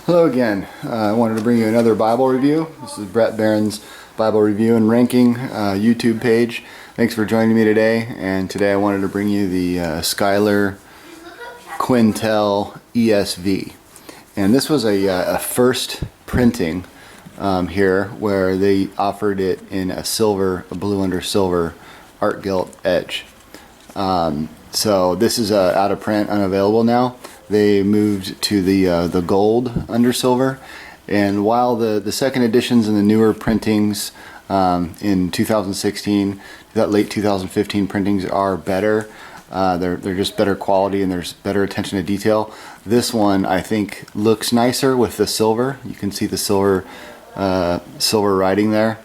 Hello again. I wanted to bring you another Bible review. This is Brett Barron's Bible Review and Ranking YouTube page. Thanks for joining me today. And today I wanted to bring you the Schuyler Quentel ESV. And this was a first printing here where they offered it in a blue under silver art gilt edge. So this is out of print, unavailable now. They moved to the gold under silver, and while the second editions and the newer printings in 2016, that late 2015 printings are better. They're just better quality and there's better attention to detail. This one I think looks nicer with the silver. You can see the silver writing there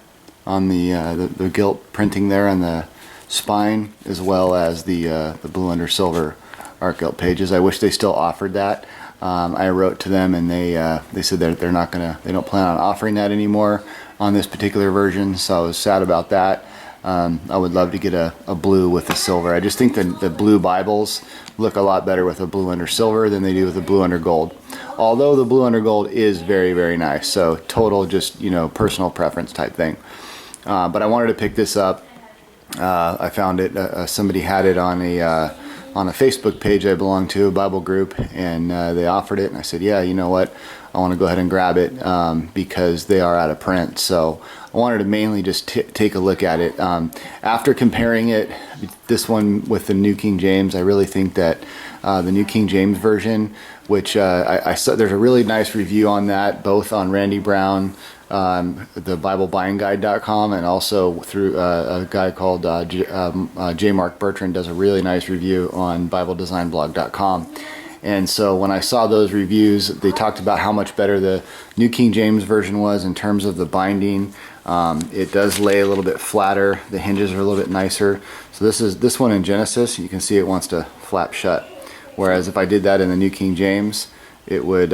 on the gilt printing there on the spine, as well as the blue under silver art gilt pages. I wish they still offered that. I wrote to them and they said they don't plan on offering that anymore on this particular version, so I was sad about that. I would love to get a blue with the silver. I just think the blue Bibles look a lot better with a blue under silver than they do with a blue under gold. Although the blue under gold is very, very nice. So total just, personal preference type thing. But I wanted to pick this up. I found it, somebody had it on a Facebook page I belong to, a Bible group, and they offered it, and I said, yeah, you know what, I want to go ahead and grab it because they are out of print. So I wanted to mainly just take a look at it. After comparing it, this one with the New King James, I really think that the New King James version, which I saw, there's a really nice review on that, both on Randy Brown, the BibleBuyingGuide.com, and also through a guy called J. Mark Bertrand does a really nice review on BibleDesignBlog.com. And so when I saw those reviews, they talked about how much better the New King James version was in terms of the binding. It does lay a little bit flatter. The hinges are a little bit nicer. So this one in Genesis, you can see it wants to flap shut. Whereas if I did that in the New King James, it would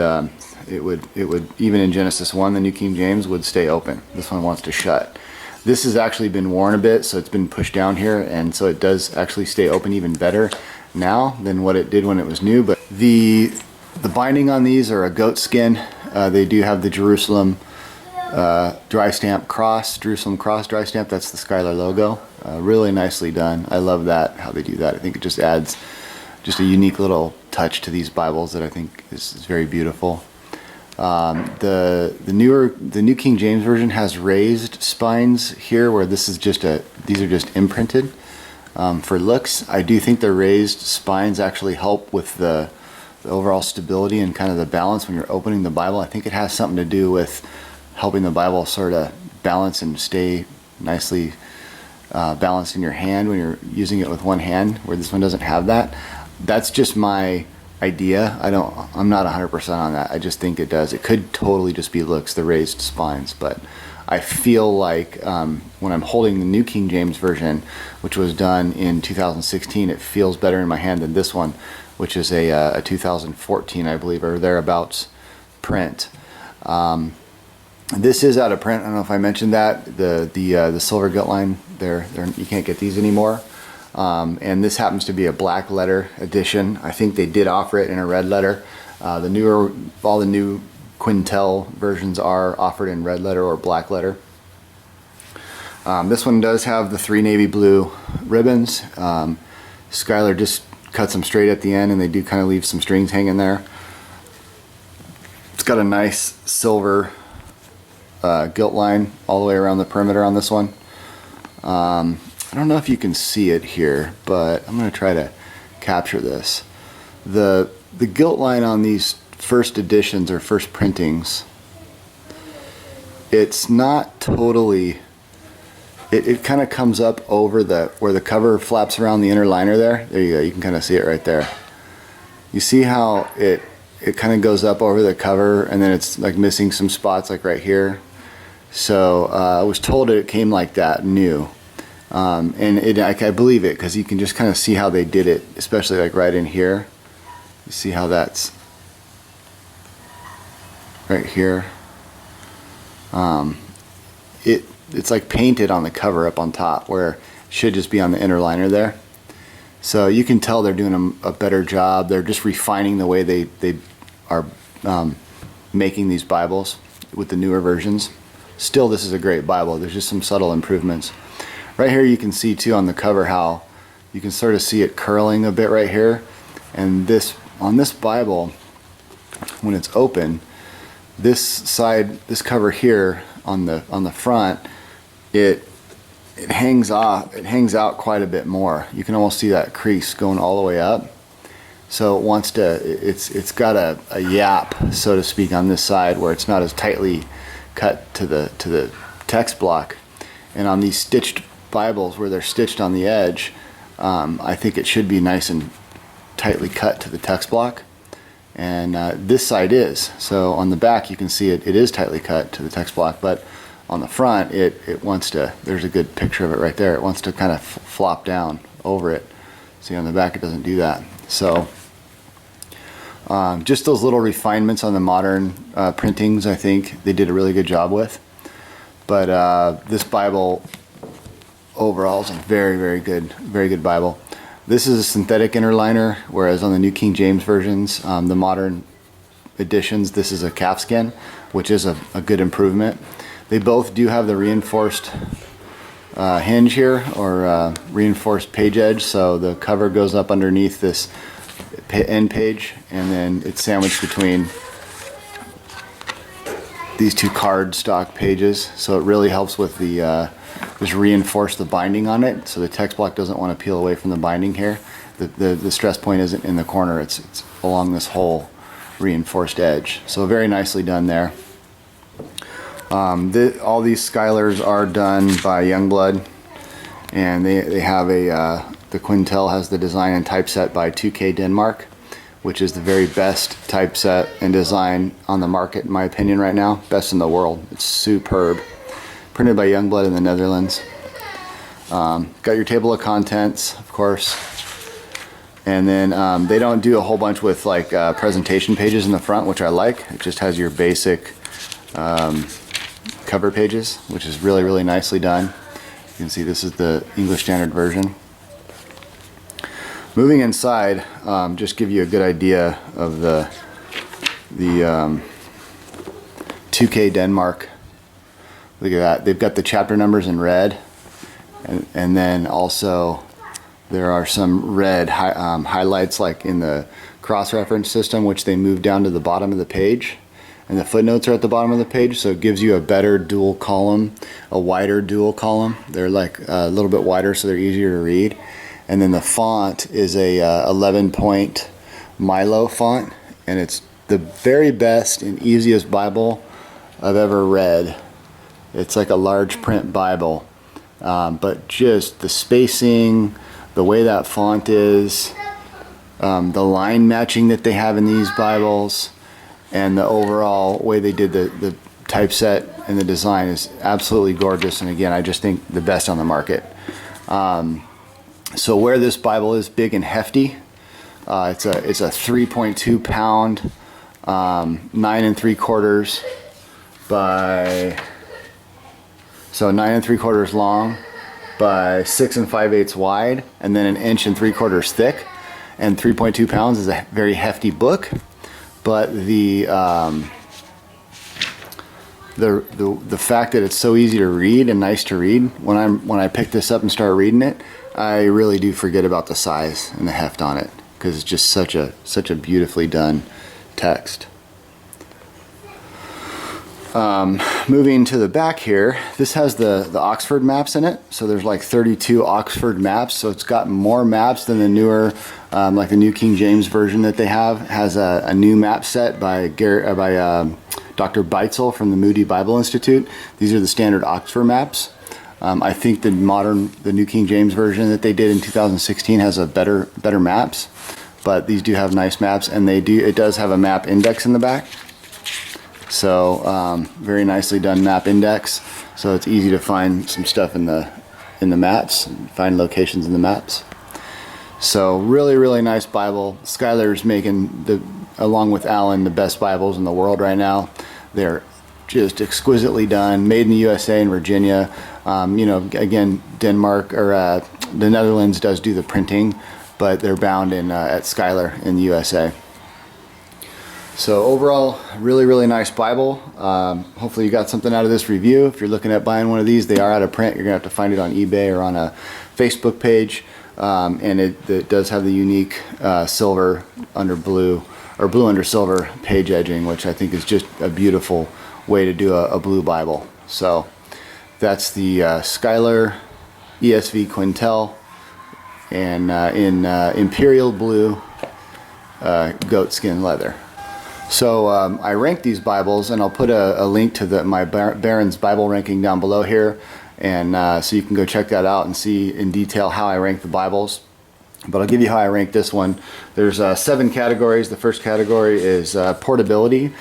even in Genesis 1, the New King James would stay open. This one wants to shut. This has actually been worn a bit, so it's been pushed down here, and so it does actually stay open even better now than what it did when it was new. But the binding on these are a goat skin. They do have the Jerusalem dry stamp cross, Jerusalem cross dry stamp. That's the Schuyler logo. Really nicely done. I love that, how they do that. I think it just adds just a unique little touch to these Bibles that I think is very beautiful. The New King James version has raised spines here, where these are just imprinted. For looks, I do think the raised spines actually help with the overall stability and kind of the balance when you're opening the Bible. I think it has something to do with helping the Bible sort of balance and stay nicely balanced in your hand when you're using it with one hand, where this one doesn't have that. That's just my idea. I'm not 100% on that. I just think it does. It could totally just be looks, the raised spines, but I feel like when I'm holding the New King James version, which was done in 2016, it feels better in my hand than this one, which is a 2014, I believe, or thereabouts print. This is out of print. I don't know if I mentioned that. The silver gilt line, you can't get these anymore. And this happens to be a black letter edition. I think they did offer it in a red letter. All the new Quentel versions are offered in red letter or black letter. This one does have the 3 navy blue ribbons. Schuyler just cuts them straight at the end, and they do kind of leave some strings hanging there. It's got a nice silver gilt line all the way around the perimeter on this one. I don't know if you can see it here, but I'm going to try to capture this. The gilt line on these first editions or first printings, it's not totally, it kind of comes up over where the cover flaps around the inner liner there. There you go, you can kind of see it right there. You see how it kind of goes up over the cover, and then it's like missing some spots like right here. So I was told it came like that new. And I believe it, because you can just kind of see how they did it, especially like right in here. You see how that's right here. It's like painted on the cover up on top, where it should just be on the inner liner there. So you can tell they're doing a better job. They're just refining the way they are making these Bibles with the newer versions. Still, this is a great Bible. There's just some subtle improvements. Right here you can see too on the cover how you can sort of see it curling a bit right here. And this, on this Bible, when it's open, this side, this cover here on the front, it hangs off, it hangs out quite a bit more. You can almost see that crease going all the way up. So it wants to, it's got a yap, so to speak, on this side where it's not as tightly cut to the text block. And on these stitched Bibles where they're stitched on the edge, I think it should be nice and tightly cut to the text block. And this side is. So on the back you can see it is tightly cut to the text block, but on the front it wants to, there's a good picture of it right there, it wants to kind of flop down over it. See, on the back it doesn't do that. So just those little refinements on the modern printings, I think they did a really good job with. But this Bible overall is a very good Bible. This is a synthetic inner liner, whereas on the New King James versions, the modern editions, this is a calfskin, which is a good improvement. They both do have the reinforced hinge here, or reinforced page edge, so the cover goes up underneath this end page, and then it's sandwiched between these two card stock pages, so it really helps with the just reinforce the binding on it, so the text block doesn't want to peel away from the binding here. The stress point isn't in the corner, it's along this whole reinforced edge, so very nicely done there. All these Schuylers are done by Youngblood, and they have the Quentel has the design and typeset by 2K Denmark, which is the very best typeset and design on the market in my opinion right now, best in the world. It's superb. Printed by Youngblood in the Netherlands. Got your table of contents, of course, and then they don't do a whole bunch with like presentation pages in the front, which I like. It just has your basic cover pages, which is really nicely done. You can see this is the English Standard Version. Moving inside, just give you a good idea of the 2K Denmark. Look at that. They've got the chapter numbers in red, and then also there are some red highlights like in the cross-reference system, which they move down to the bottom of the page, and the footnotes are at the bottom of the page, so it gives you a better dual column, a wider dual column. They're like a little bit wider, so they're easier to read. And then the font is a 11-point Milo font, and it's the very best and easiest Bible I've ever read. It's like a large print Bible, but just the spacing, the way that font is, the line matching that they have in these Bibles, and the overall way they did the typeset and the design is absolutely gorgeous. And again, I just think the best on the market. So where this Bible is big and hefty, it's a 3.2 pound, 9 3/4 by, so 9 3/4 long by 6 5/8 wide, and then 1 3/4 thick, and 3.2 pounds is a very hefty book. But the fact that it's so easy to read and nice to read, when I pick this up and start reading it, I really do forget about the size and the heft on it, because it's just such a beautifully done text. Moving to the back here, this has the Oxford maps in it, so there's like 32 Oxford maps, so it's got more maps than the newer, like the New King James version that they have. It has a new map set by Dr. Beitzel from the Moody Bible Institute. These are the standard Oxford maps. I think the New King James version that they did in 2016 has a better maps, but these do have nice maps, and it does have a map index in the back. So very nicely done map index, so it's easy to find some stuff in the maps, find locations in the maps. So really nice Bible. Schuyler's making, along with Allen, the best Bibles in the world right now. They're just exquisitely done, made in the USA in Virginia. You know, again, Denmark or the Netherlands does do the printing, but they're bound at Schuyler in the USA. So overall, really nice Bible. Hopefully you got something out of this review. If you're looking at buying one of these, they are out of print. You're gonna have to find it on eBay or on a Facebook page. And it does have the unique silver under blue, or blue under silver page edging, which I think is just a beautiful way to do a blue Bible. So that's the Schuyler ESV Quentel, and in imperial blue goat skin leather. So I ranked these Bibles, and I'll put a link to my Barron's Bible ranking down below here, and so you can go check that out and see in detail how I rank the Bibles. But I'll give you how I rank this one. There's 7 categories. The first category is portability.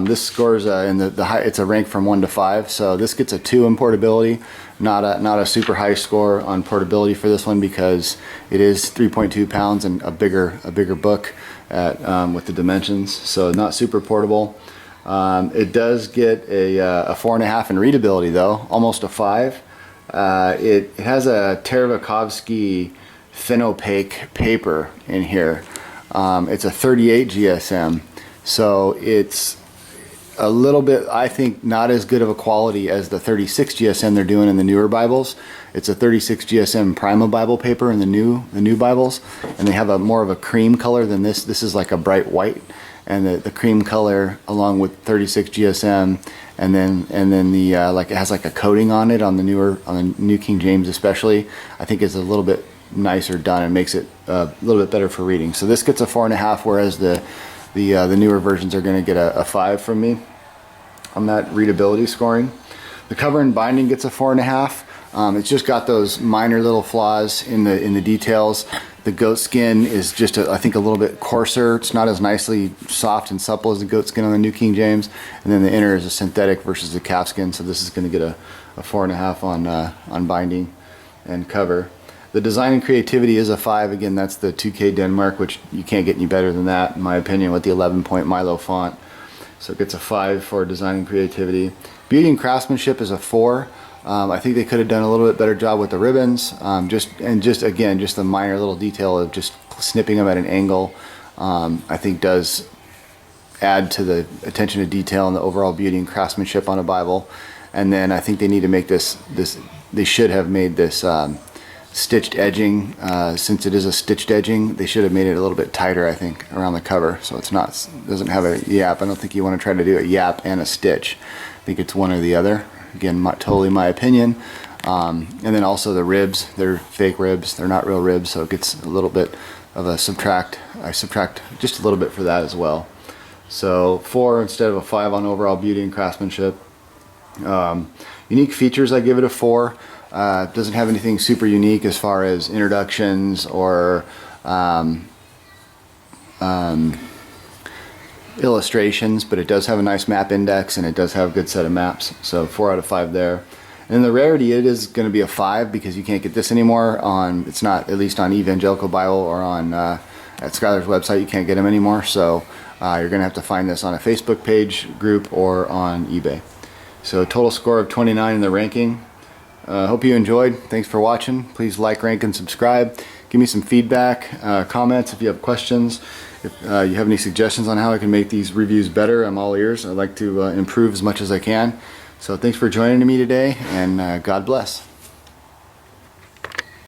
This scores in the high. It's a rank from 1 to 5. So this gets a 2 in portability. Not a super high score on portability for this one because it is 3.2 pounds and a bigger book with the dimensions. So not super portable. It does get a 4.5 in readability though, almost a 5. It has a Tervakovsky thin opaque paper in here. It's a 38 GSM, so it's a little bit, I think, not as good of a quality as the 36 GSM they're doing in the newer Bibles. It's a 36 GSM Prima Bible paper in the new Bibles, and they have a more of a cream color than this. This is like a bright white, and the cream color along with 36 GSM, and then the like it has like a coating on it on the New King James especially. I think is a little bit nicer done and makes it a little bit better for reading. So this gets a 4.5, whereas the newer versions are going to get a 5 from me on that readability scoring. The cover and binding gets a 4.5. It's just got those minor little flaws in the details. The goat skin is just I think a little bit coarser. It's not as nicely soft and supple as the goat skin on the New King James. And then the inner is a synthetic versus the calf skin. So this is going to get a 4.5 on binding and cover. The design and creativity is a 5. Again, that's the 2K Denmark, which you can't get any better than that, in my opinion, with the 11-point Milo font. So it gets a 5 for design and creativity. Beauty and craftsmanship is a 4. I think they could have done a little bit better job with the ribbons. Just the minor little detail of just snipping them at an angle, I think does add to the attention to detail and the overall beauty and craftsmanship on a Bible. And then I think they need to make they should have made this stitched edging. Since it is a stitched edging, they should have made it a little bit tighter, I think, around the cover, so doesn't have a yap. I don't think you want to try to do a yap and a stitch. I think it's one or the other. Again, totally my opinion. And then also the ribs, they're fake ribs, they're not real ribs, so it gets a little bit of a subtract. I subtract just a little bit for that as well. So 4 instead of a 5 on overall beauty and craftsmanship. Unique features, I give it a 4. Doesn't have anything super unique as far as introductions or illustrations, but it does have a nice map index and it does have a good set of maps. So 4 out of 5 there. And the rarity, it is going to be a 5 because you can't get this anymore it's not, at least on Evangelical Bible or on at Schuyler's website, you can't get them anymore. So you're going to have to find this on a Facebook page group or on eBay. So total score of 29 in the ranking. Hope you enjoyed. Thanks for watching. Please like, rank, and subscribe. Give me some feedback, comments if you have questions. If you have any suggestions on how I can make these reviews better, I'm all ears. I'd like to improve as much as I can. So thanks for joining me today, and God bless.